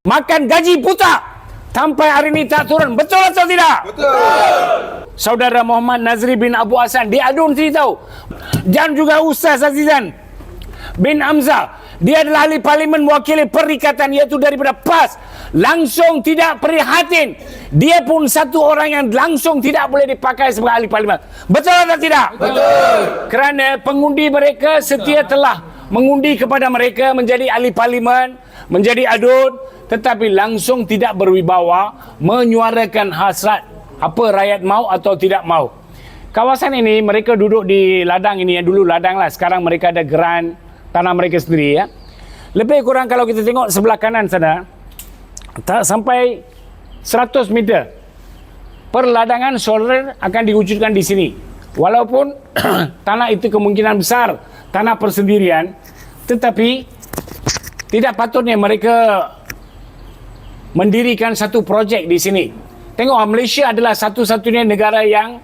Makan gaji buta sampai hari ini tak turun. Betul atau tidak? Betul. Saudara Muhammad Nazri bin Abu Hassan diadun sini tahu. Dan juga Ustaz Azizan bin Hamzah, dia adalah ahli parlimen mewakili perikatan, iaitu daripada PAS. Langsung tidak prihatin. Dia pun satu orang yang langsung tidak boleh dipakai sebagai ahli parlimen. Betul atau tidak? Betul. Kerana pengundi mereka setia telah mengundi kepada mereka menjadi ahli parlimen, menjadi adun, tetapi langsung tidak berwibawa menyuarakan hasrat apa rakyat mau atau tidak mau. Kawasan ini mereka duduk di ladang ini, yang dulu ladang lah, sekarang mereka ada geran tanah mereka sendiri ya. Lebih kurang kalau kita tengok sebelah kanan sana, tak sampai 100 meter perladangan solar akan diwujudkan di sini. Walaupun tanah itu kemungkinan besar tanah persendirian, tetapi tidak patutnya mereka mendirikan satu projek di sini. Tengok, Malaysia adalah satu-satunya negara yang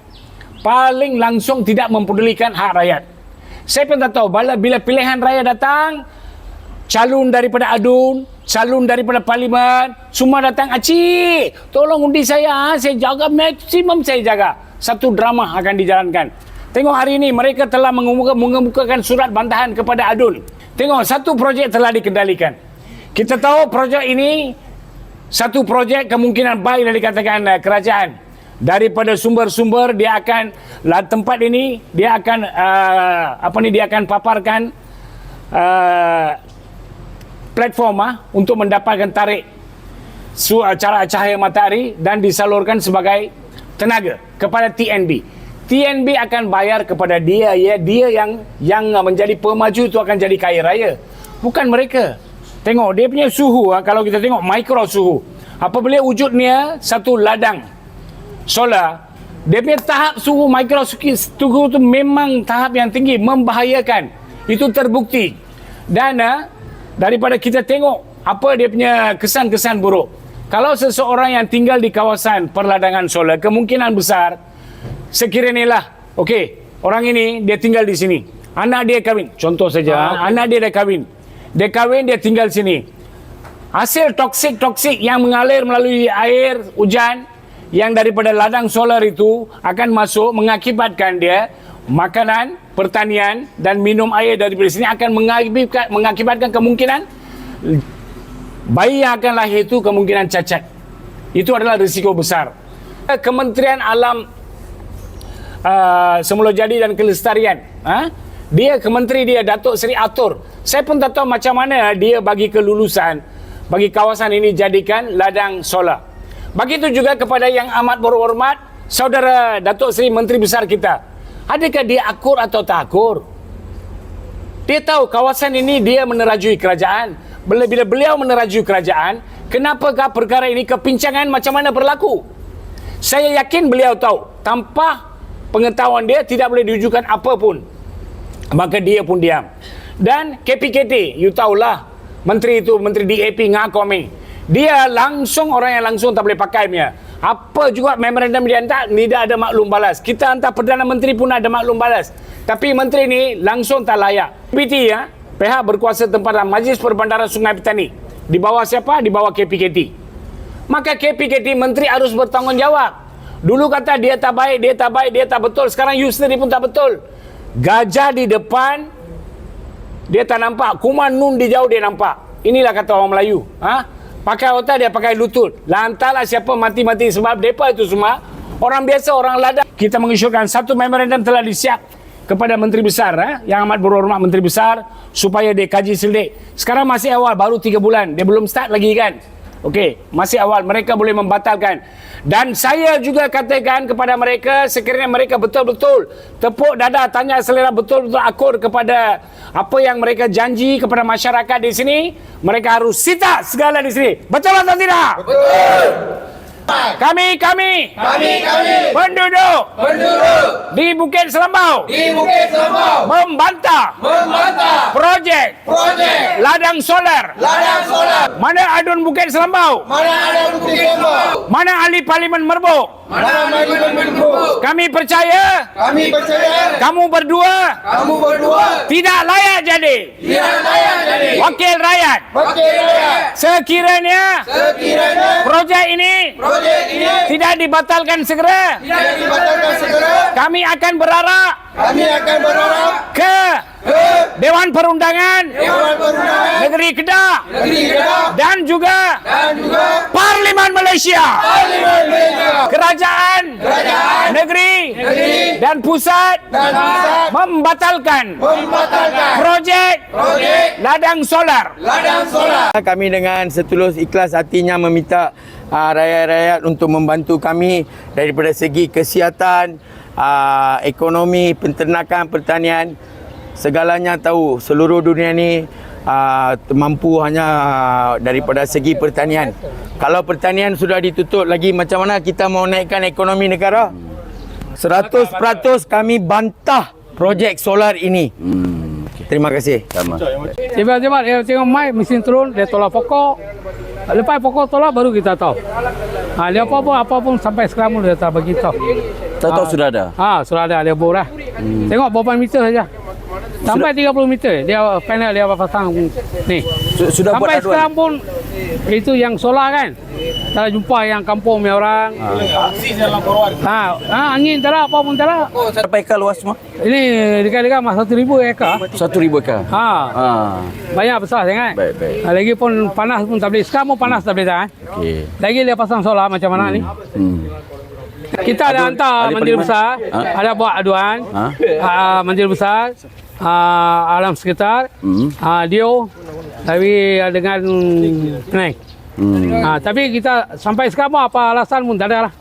paling langsung tidak mempedulikan hak rakyat. Saya pun tak tahu, bila pilihan raya datang, calon daripada adun, calon daripada parlimen, semua datang, "Acik, tolong undi saya jaga maksimum, saya jaga." Satu drama akan dijalankan. Tengok hari ini mereka telah mengemukakan surat bantahan kepada adun. Tengok, satu projek telah dikendalikan. Kita tahu projek ini satu projek kemungkinan baik yang dikatakan kerajaan. Daripada sumber-sumber dia akan tempat ini dia akan dia akan paparkan platform untuk mendapatkan tarik cahaya matahari dan disalurkan sebagai tenaga kepada TNB. TNB akan bayar kepada dia, ya, dia yang menjadi pemaju itu akan jadi kaya raya, bukan mereka. Tengok dia punya suhu, kalau kita tengok mikro suhu, apabila wujudnya satu ladang solar, dia punya tahap suhu mikro suhu itu memang tahap yang tinggi, membahayakan. Itu terbukti. Dan daripada kita tengok apa dia punya kesan-kesan buruk, kalau seseorang yang tinggal di kawasan perladangan solar, kemungkinan besar sekiranya lah, okey, orang ini dia tinggal di sini, anak dia kahwin, contoh saja, anak dia dah kahwin, dia tinggal sini, hasil toksik yang mengalir melalui air hujan yang daripada ladang solar itu akan masuk, mengakibatkan dia makanan, pertanian dan minum air daripada sini akan mengakibatkan kemungkinan bayi yang akan lahir itu kemungkinan cacat. Itu adalah risiko besar. Kementerian Alam Semula Jadi dan Kelestarian, Kementeri dia Datuk Seri Atur, saya pun tak tahu macam mana dia bagi kelulusan bagi kawasan ini jadikan ladang solar. Begitu juga kepada yang amat berhormat Saudara Datuk Seri Menteri Besar kita. Adakah dia akur atau tak akur? Dia tahu kawasan ini dia menerajui kerajaan. Bila beliau menerajui kerajaan, kenapakah perkara ini kepincangan macam mana berlaku? Saya yakin beliau tahu. Tanpa pengetahuan dia tidak boleh diujukan apa pun. Maka dia pun diam. Dan KPKT, you tahulah, menteri itu, Menteri DAP ngakomi. Dia langsung, orang yang langsung tak boleh pakai punya. Apa juga memorandum dia hantar, tidak ada maklum balas. Kita hantar Perdana Menteri pun ada maklum balas. Tapi menteri ni langsung tak layak. PT pihak berkuasa tempatan Majlis Perbandaran Sungai Petani. Di bawah siapa? Di bawah KPKT. Maka KPKT menteri harus bertanggungjawab. Dulu kata dia tak baik, dia tak betul. Sekarang you sendiri pun tak betul. Gajah di depan dia tak nampak, kuman nun di jauh dia nampak. Inilah kata orang Melayu. Pakai otak dia pakai lutut. Lantarlah siapa mati-mati sebab mereka itu semua orang biasa, orang ladang. Kita mengisyurkan satu memorandum telah disiap kepada Menteri Besar, yang amat berhormat Menteri Besar, supaya dia kaji selik. Sekarang masih awal, baru 3 bulan. Dia belum start lagi kan? Okey, masih awal, mereka boleh membatalkan. Dan saya juga katakan kepada mereka, sekiranya mereka betul-betul tepuk dada, tanya selera, betul-betul akur kepada apa yang mereka janji kepada masyarakat di sini, mereka harus sita segala di sini. Betul atau tidak? Betul. Kami penduduk di Bukit Selambau membantah projek ladang solar. Mana adun Bukit Selambau? Mana ahli parlimen Merbuk? Kami percaya kamu berdua tidak layak jadi wakil rakyat. Sekiranya projek ini tidak dibatalkan segera, kami akan berharap ke Dewan Perundangan Negeri Kedah dan juga Parlimen Malaysia, Kerajaan Negeri dan pusat membatalkan projek ladang solar. Kami dengan setulus ikhlas hatinya meminta rakyat-rakyat untuk membantu kami daripada segi kesihatan, ekonomi, penternakan, pertanian. Segalanya tahu seluruh dunia ni mampu hanya daripada segi pertanian. Kalau pertanian sudah ditutup lagi, macam mana kita mau naikkan ekonomi negara? 100% kami bantah projek solar ini. Terima kasih. Tiba-tiba dia tengok mai mesin turun, dia tolak pokok. Lepas pokok tolak baru kita tahu. Dia apa-apa sampai sekarang pun dia tak bagi tahu. Tahu sudah ada. Sudah ada, dia bor dah. Tengok berapa meter saja. Sampai 30 meter dia panel dia pasang ni. Sudah buat sampai aduan. sekarang pun itu yang solar kan. Tak jumpa yang kampung punya orang. Angin tak ada, apa pun tak ada. Berapa ekar luas semua? Ini dekat-dekat 1,000 ekar. 1,000 ekar. Banyak besar sangat. Baik. Lagi pun panas pun tak boleh. Sekarang pun panas tak boleh tahan. Okey. Lagi dia pasang solar macam mana ni? Kita ada hantar Menteri Besar, ada buat aduan, Menteri Besar, Alam Sekitar, Dio, tapi dengan Penang. Tapi kita sampai sekarang apa alasan pun tak ada lah.